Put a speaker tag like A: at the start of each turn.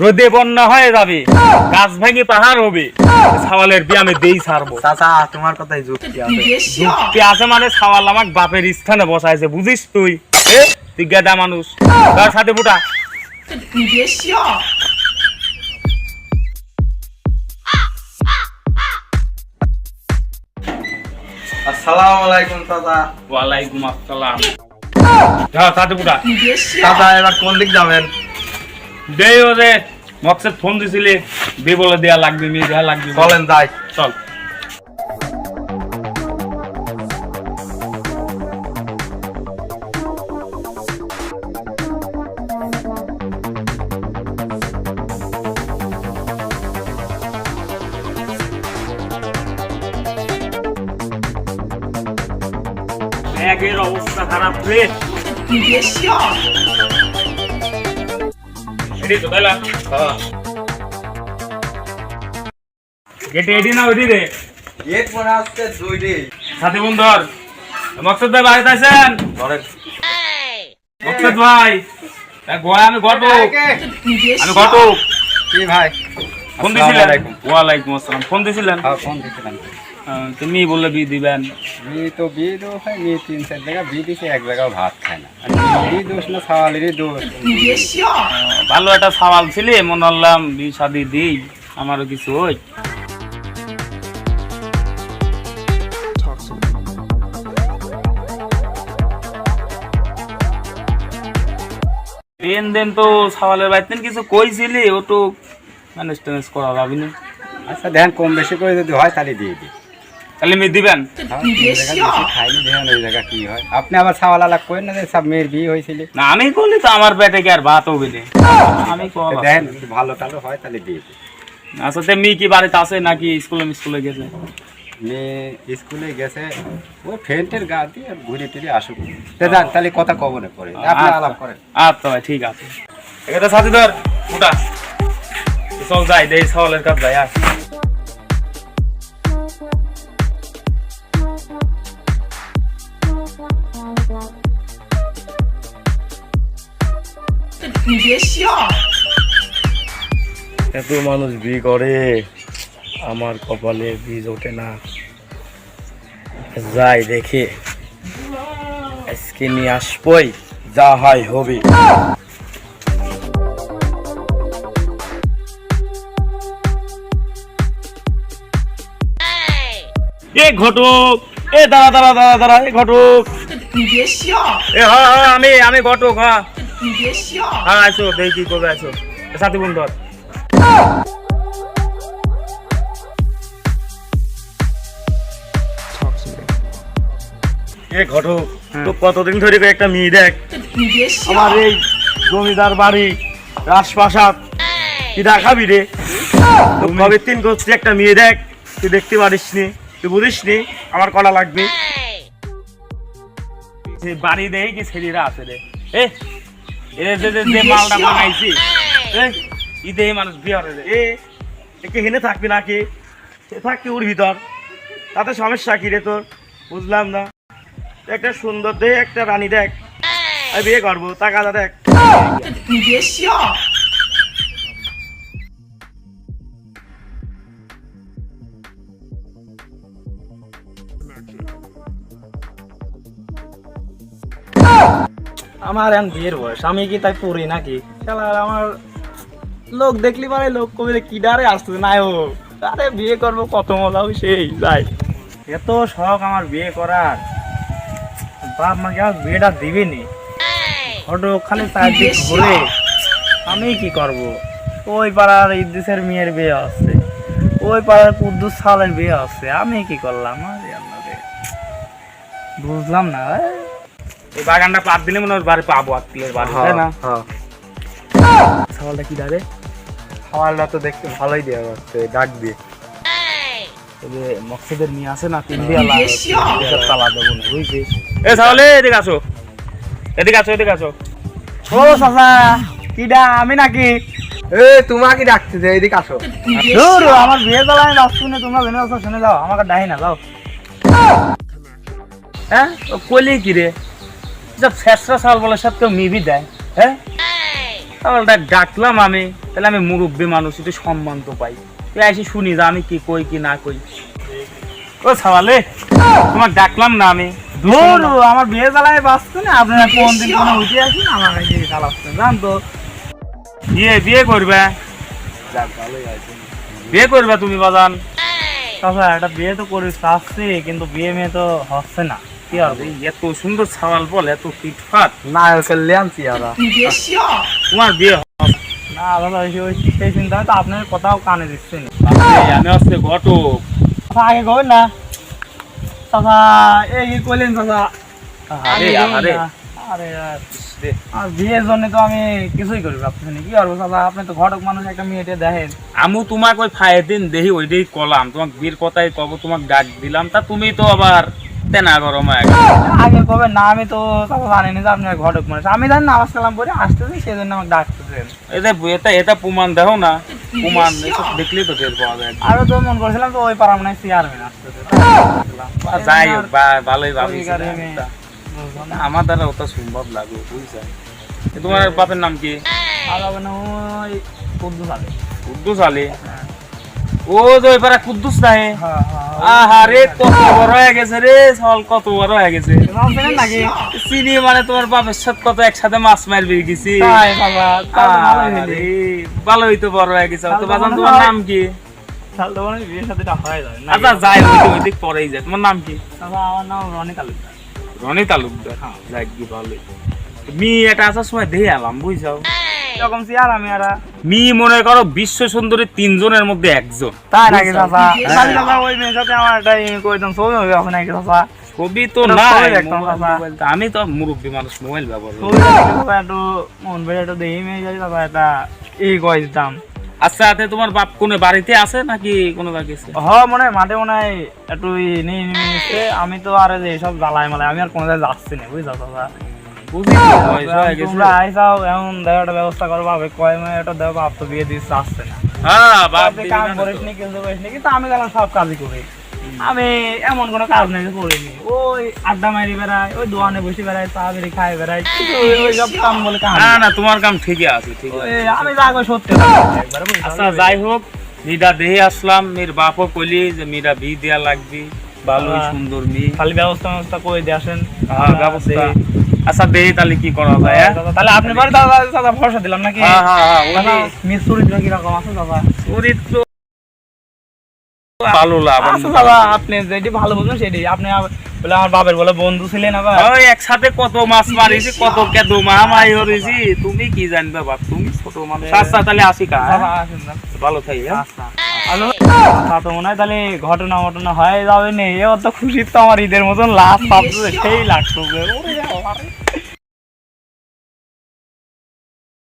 A: রোদে বন্যা হয়ে যাবে, গাছ ভেঙে পাহাড় হবে, ছাওয়ালের বিয়ে আমি দেই ছাড়বো।
B: চাচা তোমার কথাই যুক্তি আছে।
A: যুক্তি আছে মানে ছাওয়াল আমার বাপের স্থানে বসাইছে, বুঝিস তুই? তুই গেদা মানুষ, তার সাথে বুটা।
B: আসসালামু আলাইকুম চাচা।
A: ওয়ালাইকুম আসসালাম। যা সাথে বুটা।
B: চাচা এবার কোন দিক যাবেন?
A: দেই ওরে মকসেদ ফোন দিছিলি, দে বলে দেয়া লাগবে, মেয়ে দেয়া লাগবে।
B: চলেন যাই।
A: চল। ব্যাগের অবস্থা খারাপ রে। এডি তো দাইলা। গেটে এডি না ওডি রে।
B: গেট মনে আসছে দুইটি।
A: সাথে বন্ধ ধর। মকসেদ ভাই বাড়িতে আছেন?
B: ধরেন।
A: মকসেদ ভাই, আমি ঘটক। আমি ঘটক।
B: কি ভাই?
A: ফোন দিছিলেন? ওয়ালাইকুম আসসালাম। ফোন দিছিলেন?
B: হ্যাঁ ফোন দিছিলাম।
A: তুমি বললে বি দিবেন।
B: বিয়ে তো হয়, মেয়ে 3-4 জায়গা বিয়ে দিছে, এক জায়গাও ভাত খায় না। বিয়ে দোষ না সওয়ালেরই দোষ।
A: ভালো একটা সওয়াল ছিলে, মনে হলাম বি শাদি দিই, আমারও কিছু ওই। দেন তো সওয়ালের বাড়িতে কিছু কইছিলি, ও তো ম্যানেজ টেনেজ করা যাবি না।
B: আচ্ছা দেখেন কম বেশি করে যদি হয় তাহলে দিয়ে দিই।
A: তাহলে মেয়ে দিবেন?
B: খাইনি দেখেন ওই জায়গা কি হয়। আপনি আবার সওয়াল আলাপ করেন না যে সব মেয়ের বিয়ে হয়েছিল।
A: না আমি বলি তো আমার পেটে কি আর ভাত হবে না। আমি
B: দেখেন যদি ভালো টালো হয় তাহলে দিয়ে দিই।
A: আচ্ছা মেয়ে কি বাড়িতে আছে নাকি স্কুলে গেছে?
B: মেয়ে স্কুলে গেছে, ওই ফ্রেন্ডের গা দিয়ে ঘুরে টুরে আসুক। যান তাহলে কথা কবনে পড়ে আপনি আলাপ করেন।
A: আচ্ছা ভাই ঠিক আছে। এটা সাথে ধর ওটা চল যাই, দেই সওয়ালের কাজ যাই। আর
C: এত মানুষ বিয়ে করে, আমার কপালে বীজ ওঠে না। যাই দেখে আজকে নিয়ে আসবই, যা হয় হবে।
A: এ ঘটক, এ দাঁড়া দাঁড়া দাঁড়া দাঁড়া, এ ঘটক। এ হ্যাঁ আমি ঘটক। হ্যাঁ হ্যাঁ আসো, দেখি কি করবে, আসো সাথী বন্ধু।
C: এ ঘটক, তো কতদিন ধরে একটা মেয়ে দেখ, আমার এই জমিদার বাড়ি রাজপ্রাসাদ, কি দেখাবি রে? কবে দিন করছি একটা মেয়ে দেখ, তুই দেখতে পারিস নি, তুই বুঝিস নি আমার কলা লাগবে।
A: বাড়ি দেই কি ছেলেরা আছে রে? যে মালটা বানাইছি ঈদে মানুষ বিয়ে হবে।
C: একে হেনে থাকবি নাকি? সে থাকতে ওর ভিতর, তাতে সমস্যা কি রে তোর? বুঝলাম না। একটা সুন্দর দেখ, একটা রানী দেখ, আমি বিয়ে করবো, টাকাটা দেখ।
D: আমার এখন বিয়ের বয়স, আমি কি তাই পড়ি নাকি? আমার লোক দেখলি পারে লোক কবিরে কি ডারে আসতেছে না, ও তারে বিয়ে করবো, কত মজা হবে সেই যাই। এত শখ আমার বিয়ে করার, বাপ মাকে আমার বিয়েটা দিবেনি। হঠাৎ খালি চারদিক ঘুরে আমি কি করব? ওই পাড়ার ইদ্দিসের মেয়ের বিয়ে আছে, ওই পাড়ার কুদ্দুস সালের বিয়ে আছে, আমি কি করলাম? বুঝলাম না।
A: এই বাগানটা পাত দিলে মনে হয় বাড়ি পাবো, আত্মীয়ের বাড়ি, তাই না?
D: সওয়ালটা কি দাঁড়ে?
B: খাওয়ালটা তো দেখতে ভালোই দেওয়া যাচ্ছে, ডাক দিয়ে।
D: মকসেদের নিয়ে আসে না, তিন দিয়ে তালা দেবো না, বুঝছিস?
A: এ তাহলে এদিকে আসো, এদিকে আসো, এদিকে আসো।
D: ও চাচা, কিডা আমি নাকি?
B: তোমাকে ডাকতে দে, এদিকে আসো।
D: আমার বিয়ে জ্বালায় আসছো না, তোমরা জেনে আসো, শুনে যাও, আমাকে ডাহি না, যাও।
A: হ্যাঁ কইলি কি রে? সব শেষরা সাল বলে সব কেউ মিবি দেয়। হ্যাঁ তাহলে ডাকলাম আমি, তাহলে আমি মুরব্বী মানুষ, একটু সম্মান তো পাই। তুই এসে শুনি যে আমি কি কই কি না কই। ও সাওয়ালে, তোমাকে ডাকলাম না আমি।
D: ধুর, আমার বিয়ে জ্বালায় বাঁচতে না, আপনারা কোন দিন কোনো উঠে আসেন আমার কাছে চালাচ্ছেন, জান তো।
A: বিয়ে করবে? বিয়ে করবে তুমি বাজান?
D: চাচা একটা বিয়ে তো করে চাচ্ছি, কিন্তু বিয়ে মেয়ে তো হচ্ছে না, কি হবে?
A: এত সুন্দর সাওয়াল বল, এত ফিটফাট,
D: নায়কের লেন্সি আদা।
A: তোমার বিয়ে হবে?
D: না দাদা, সেই চিন্তা তো আপনার কথাও কানে দিচ্ছে না।
A: আমি আসছে ঘটক।
D: চাচা আগে কবেন না, চাচা এই কি কইলেন চাচা?
A: আরে আরে
D: আরে আর বিয়ের জন্য তো আমি কিছুই করি ভাবতেছি না, কি করবো চাচা? আপনি তো ঘটক মানুষ, একটা মেয়েটে দেখেন।
A: আমি তোমাকে ওই ফায়দিন দেখি ওইটাই কলাম, তোমাকে বিয়ের কথাই কব, তোমাকে ডাক দিলাম, তা তুমি তো আবার তেনা গরম হয়ে গেল।
D: আগে কবে না, আমি তো চাচা জানি যে আপনি ঘটক মানুষ, আমি জানি নামাজ কালাম করে আসতেছি, সেই জন্য আমাকে ডাকতেছেন।
A: এটা প্রমাণ দেখো না, প্রমাণ এসব দেখলেই তো টের পাওয়া যায়।
D: আরো তো মন করছিলাম তো ওই পাড়া মানে চেয়ারম্যান আসতেছে,
A: যাই হোক, ভালোই ভাবছি। আমার দ্বারা ওটা সম্ভব লাগলো, বুঝছো? তোমার বাপের নাম কি?
D: আর হবে না ওই কুদ্দুস আলী।
A: কুদ্দুস আলী? ও যে ওই পাড়া কুদ্দুস নাহে?
D: হ্যাঁ হ্যাঁ,
A: আহারে কত বড় হয়ে গেছে রে, সল কত বড় হয়ে গেছে।
D: নাম চেনেন নাকি?
A: চিনি মানে তোমার বাপের সাথে কত একসাথে মাছ মারবি গেছি।
D: তাই বাবা, তাহলে ভালোই হইলো।
A: আরে, ভালোই তো বড় হয়ে গেছে। তো বাজান, তোমার নাম কি?
D: তাহলে তো মনে হয় বিয়ের সাথে হয় যায় না।
A: আচ্ছা যাই, ওই দিক পরেই যায়। তোমার নাম কি?
D: বাবা, আমার নাম রনি তালুকদার।
A: রনি তালুকদার? যাই কি ভালোই। মি এটা আসার সময় দেখে এলাম, বুঝছো?
D: এরকম চেয়ার আমি আর
A: মি মনে করো বিশ্ব সুন্দরী 3 জনের মধ্যে একজন।
D: তাই নাকি চাচা?
A: হ্যাঁ।
D: তাহলে চাচা ওই মেয়ের সাথে আমার একটা কইতাম, ছবি হবে এখন নাকি চাচা?
A: ছবি তো
D: এটা
A: না,
D: ছবি দেখতাম বাবা।
A: আমি তো মুরব্বী মানুষ, মোবাইল ব্যবহার করি।
D: ছবি দেখে চাচা একটু মন বেড়ে একটু দেখি মেয়ে যাই চাচা, একটা কই দিতাম।
A: আচ্ছা, এতে তোমার বাপ কোন বাড়িতে আছে নাকি কোনো জায়গায় গেছে?
D: মনে হয় মাঠে মনে হয় একটু নিয়ে নিচ্ছে। আমি তো আর এইসব জ্বালাই মালাই আমি আর কোনো জায়গায় যাচ্ছি না, বুঝছো চাচা?
A: বুঝি বয়স হয়ে গেছে।
D: তোমরা আইসাও এমন দেওয়া একটা ব্যবস্থা করো, ভাবে কয় মেয়ে একটা দেওয়া, বাপ তো বিয়ে দিচ্ছে, আসছে না।
A: হ্যাঁ, বাপ
D: আপনি কাম করিস নি, কিছু করিস নি, কিন্তু আমি গেলাম সব কাজই করি। আমি এমন কোনো কাজ নেই যে করিনি। ওই আড্ডা মারি বেড়াই, ওই দোকানে বসে বেড়াই, চা বেরি খাই বেড়াই, ওই সব কাম বলে কাম।
A: না না, তোমার কাম ঠিকই আছে, ঠিক আছে।
D: আমি যা করি সত্যি একবার, বুঝছো?
A: আচ্ছা যাই হোক, মিরা দেহে আসলাম, মেয়ের বাপও কইলি যে মিরা বি দেয়া লাগবে, ভালোই সুন্দর মেয়ে।
D: খালি ব্যবস্থা করে দিয়ে আসেন।
A: হ্যাঁ, ব্যবস্থা। আচ্ছা দেহি তাহলে কি করা যায়?
D: তাহলে আপনি বাড়ি দাদা ভরসা দিলাম নাকি?
A: হ্যাঁ হ্যাঁ হ্যাঁ,
D: দাদা, মেয়ের চরিত্র কিরকম আছে দাদা?
A: চরিত্র ভালো লাভ।
D: আচ্ছা দাদা, আপনি যেটি ভালো বুঝবেন সেটি। আপনি বলে আমার বাবার বলে বন্ধু ছিলেন, আবার
A: ওই একসাথে কত মাছ মারিছি, কত কেদো মাহামাই হয়েছি, তুমি কি জানবে বাপ, তুমি ছোট মানুষ। আচ্ছা তাহলে আসি কা?
D: দাদা আসেন না।
A: ভালো থাকি।
D: আচ্ছা হ্যালো, তা তো মনে হয় তাহলে ঘটনা হয়ে যাবে না। এ অত খুশি তো আমার ঈদের মতন লাভ পাবো, সেই লাগতো।